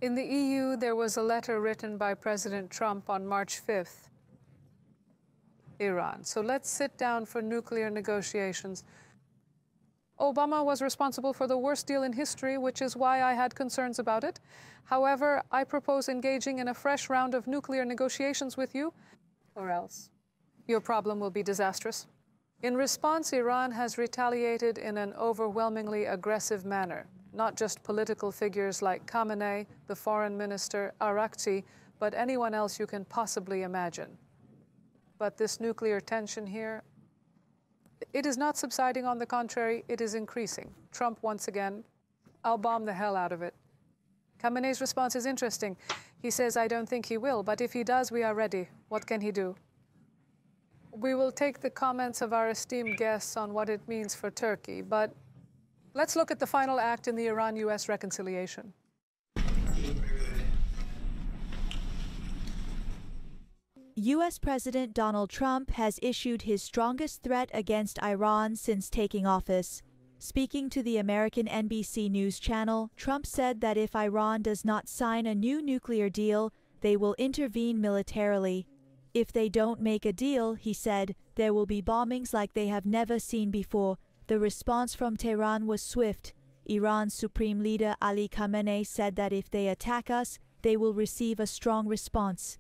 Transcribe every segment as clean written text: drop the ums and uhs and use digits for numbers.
In the EU, there was a letter written by President Trump on March 5th. Iran. So let's sit down for nuclear negotiations. Obama was responsible for the worst deal in history, which is why I had concerns about it. However, I propose engaging in a fresh round of nuclear negotiations with you, or else your problem will be disastrous. In response, Iran has retaliated in an overwhelmingly aggressive manner. Not just political figures like Khamenei, the foreign minister, Arakci, but anyone else you can possibly imagine. But this nuclear tension here, it is not subsiding. On the contrary, it is increasing. Trump, once again, I'll bomb the hell out of it. Khamenei's response is interesting. He says, I don't think he will, but if he does, we are ready. What can he do? We will take the comments of our esteemed guests on what it means for Turkey, but let's look at the final act in the Iran-US reconciliation. U.S. President Donald Trump has issued his strongest threat against Iran since taking office. Speaking to the American NBC News channel, Trump said that if Iran does not sign a new nuclear deal, they will intervene militarily. If they don't make a deal, he said, there will be bombings like they have never seen before. The response from Tehran was swift. Iran's Supreme Leader Ali Khamenei said that if they attack us, they will receive a strong response.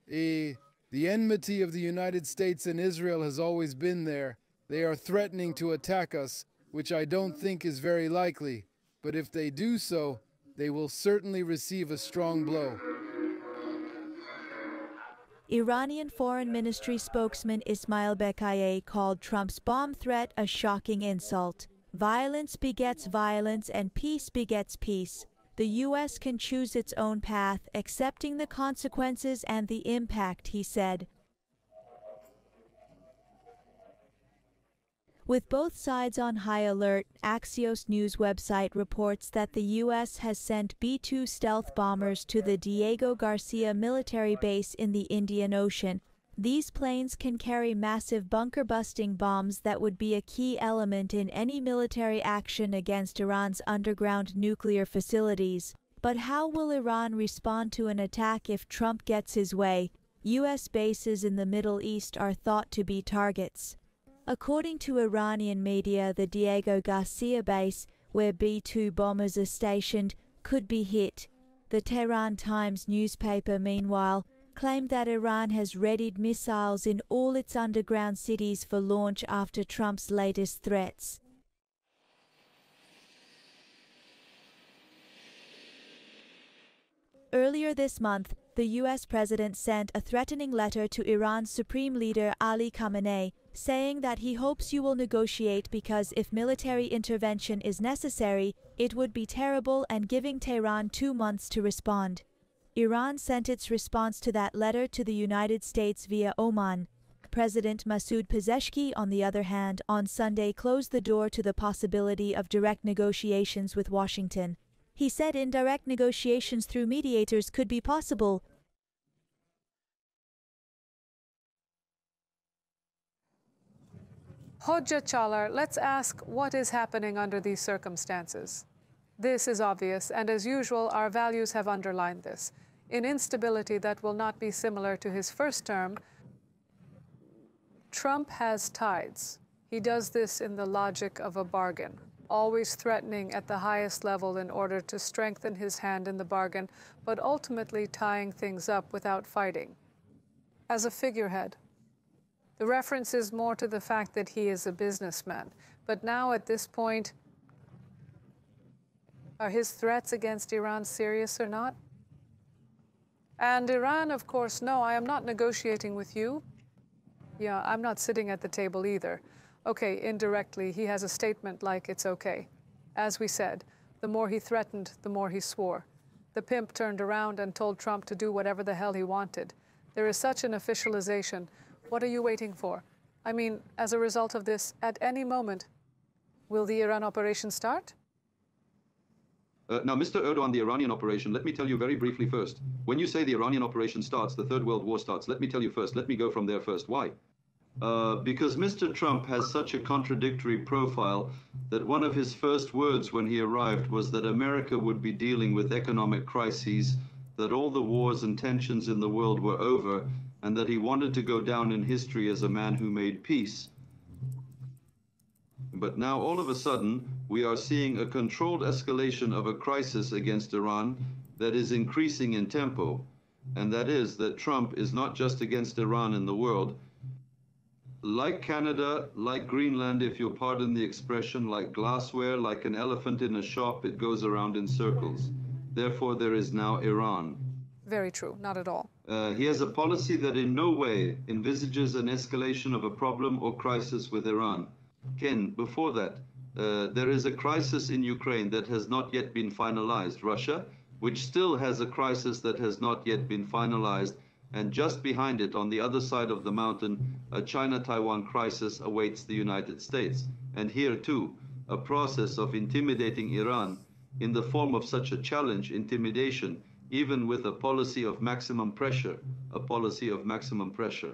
The enmity of the United States and Israel has always been there. They are threatening to attack us, which I don't think is very likely. But if they do so, they will certainly receive a strong blow. Iranian Foreign Ministry spokesman Ismail Beqaei called Trump's bomb threat a shocking insult. Violence begets violence and peace begets peace. The U.S. can choose its own path, accepting the consequences and the impact, he said. With both sides on high alert, Axios News website reports that the U.S. has sent B-2 stealth bombers to the Diego Garcia military base in the Indian Ocean. These planes can carry massive bunker-busting bombs that would be a key element in any military action against Iran's underground nuclear facilities. But how will Iran respond to an attack if Trump gets his way? U.S. bases in the Middle East are thought to be targets. According to Iranian media, the Diego Garcia base, where B-2 bombers are stationed, could be hit. The Tehran Times newspaper, meanwhile, claimed that Iran has readied missiles in all its underground cities for launch after Trump's latest threats. Earlier this month, the U.S. president sent a threatening letter to Iran's Supreme Leader Ali Khamenei, saying that he hopes you will negotiate because if military intervention is necessary, it would be terrible, and giving Tehran 2 months to respond. Iran sent its response to that letter to the United States via Oman. President Masoud Pezeshkian, on the other hand, on Sunday closed the door to the possibility of direct negotiations with Washington. He said indirect negotiations through mediators could be possible. Hodja Chalar, let's ask what is happening under these circumstances. This is obvious, and as usual, our values have underlined this. In instability that will not be similar to his first term, Trump has tides. He does this in the logic of a bargain, always threatening at the highest level in order to strengthen his hand in the bargain, but ultimately tying things up without fighting. As a figurehead, the reference is more to the fact that he is a businessman. But now at this point, are his threats against Iran serious or not? And Iran, of course, no, I am not negotiating with you. Yeah, I'm not sitting at the table either. Okay, indirectly, he has a statement like it's okay. As we said, the more he threatened, the more he swore. The pimp turned around and told Trump to do whatever the hell he wanted. There is such an officialization. What are you waiting for? I mean, as a result of this, at any moment, will the Iran operation start? Now, Mr. Erdogan, the Iranian operation, let me tell you very briefly first. When you say the Iranian operation starts, the Third World War starts, let me tell you first, let me go from there first. Why? because Mr. Trump has such a contradictory profile that one of his first words when he arrived was that America would be dealing with economic crises, that all the wars and tensions in the world were over, and that he wanted to go down in history as a man who made peace. But now all of a sudden, we are seeing a controlled escalation of a crisis against Iran that is increasing in tempo, and that is that Trump is not just against Iran in the world. Like Canada, like Greenland, if you'll pardon the expression, like glassware, like an elephant in a shop, it goes around in circles. Therefore, there is now Iran. Very true, not at all. He has a policy that in no way envisages an escalation of a problem or crisis with Iran. Ken, before that, there is a crisis in Ukraine that has not yet been finalized. Russia, which still has a crisis that has not yet been finalized, and just behind it, on the other side of the mountain, a China-Taiwan crisis awaits the United States. And here too, a process of intimidating Iran in the form of such a challenge, intimidation, even with a policy of maximum pressure, a policy of maximum pressure.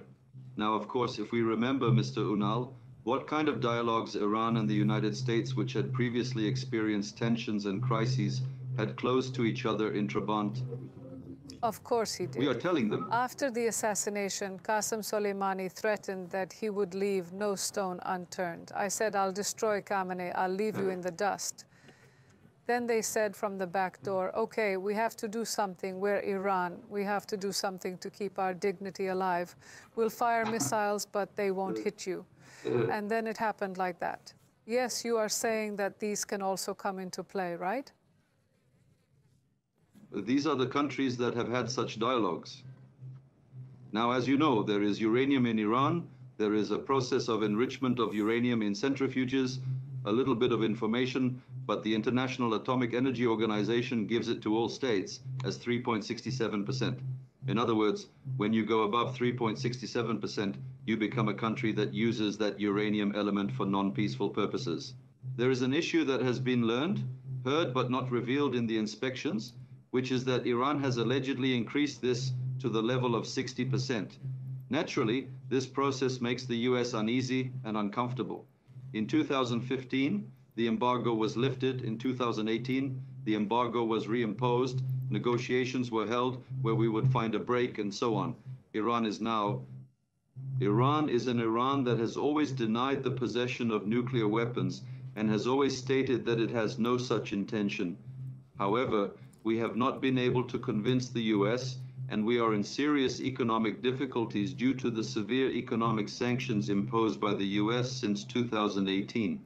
Now, of course, if we remember, Mr. Unal, what kind of dialogues Iran and the United States, which had previously experienced tensions and crises, had close to each other in Trabant? Of course he did. We are telling them. After the assassination, Qasem Soleimani threatened that he would leave no stone unturned. I said, I'll destroy Khamenei, I'll leave you in the dust. Then they said from the back door, okay, we have to do something. We're Iran. We have to do something to keep our dignity alive. We'll fire missiles, but they won't hit you. And then it happened like that. Yes, you are saying that these can also come into play, right? These are the countries that have had such dialogues. Now, as you know, there is uranium in Iran. There is a process of enrichment of uranium in centrifuges, a little bit of information, but the International Atomic Energy Organization gives it to all states as 3.67%. In other words, when you go above 3.67%, you become a country that uses that uranium element for non-peaceful purposes. There is an issue that has been learned, heard but not revealed in the inspections, which is that Iran has allegedly increased this to the level of 60%. Naturally, this process makes the US uneasy and uncomfortable. In 2015, the embargo was lifted. In 2018, the embargo was reimposed. Negotiations were held where we would find a break and so on. Iran is an Iran that has always denied the possession of nuclear weapons and has always stated that it has no such intention. However, we have not been able to convince the US, and we are in serious economic difficulties due to the severe economic sanctions imposed by the US since 2018.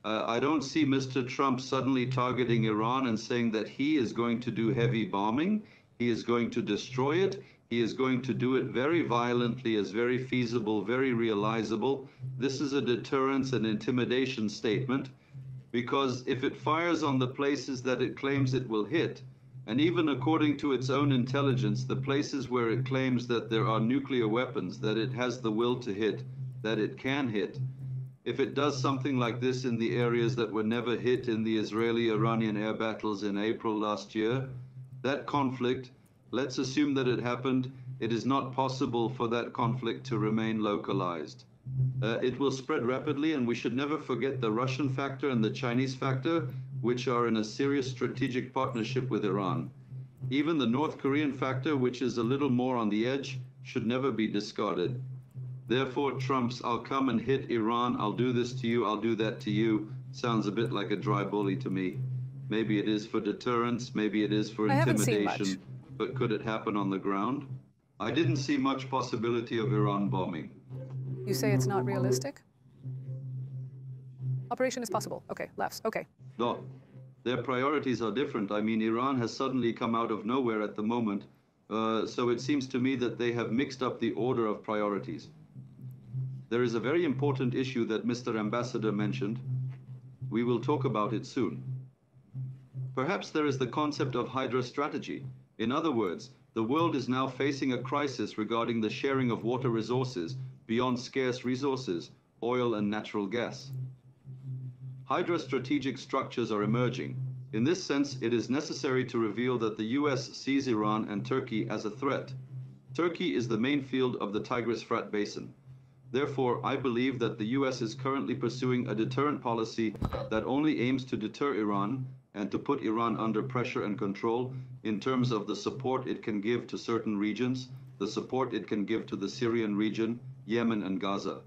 I don't see Mr. Trump suddenly targeting Iran and saying that he is going to do heavy bombing, he is going to destroy it, he is going to do it very violently, as very feasible, very realizable. This is a deterrence and intimidation statement, because if it fires on the places that it claims it will hit, and even according to its own intelligence, the places where it claims that there are nuclear weapons, that it has the will to hit, that it can hit, if it does something like this in the areas that were never hit in the Israeli-Iranian air battles in April last year, that conflict, let's assume that it happened, it is not possible for that conflict to remain localized. It will spread rapidly, and we should never forget the Russian factor and the Chinese factor, which are in a serious strategic partnership with Iran. Even the North Korean factor, which is a little more on the edge, should never be discarded. Therefore, Trump's "I'll come and hit Iran, I'll do this to you, I'll do that to you," sounds a bit like a dry bully to me. Maybe it is for deterrence, maybe it is for intimidation, but could it happen on the ground? I didn't see much possibility of Iran bombing. You say it's not realistic? Operation is possible. Okay, laughs. Okay. No, their priorities are different. I mean, Iran has suddenly come out of nowhere at the moment, so it seems to me that they have mixed up the order of priorities. There is a very important issue that Mr. Ambassador mentioned. We will talk about it soon. Perhaps there is the concept of Hydra strategy. In other words, the world is now facing a crisis regarding the sharing of water resources beyond scarce resources, oil and natural gas. Hydra strategic structures are emerging. In this sense, it is necessary to reveal that the US sees Iran and Turkey as a threat. Turkey is the main field of the Tigris-Frat Basin. Therefore, I believe that the U.S. is currently pursuing a deterrent policy that only aims to deter Iran and to put Iran under pressure and control in terms of the support it can give to certain regions, the support it can give to the Syrian region, Yemen, and Gaza.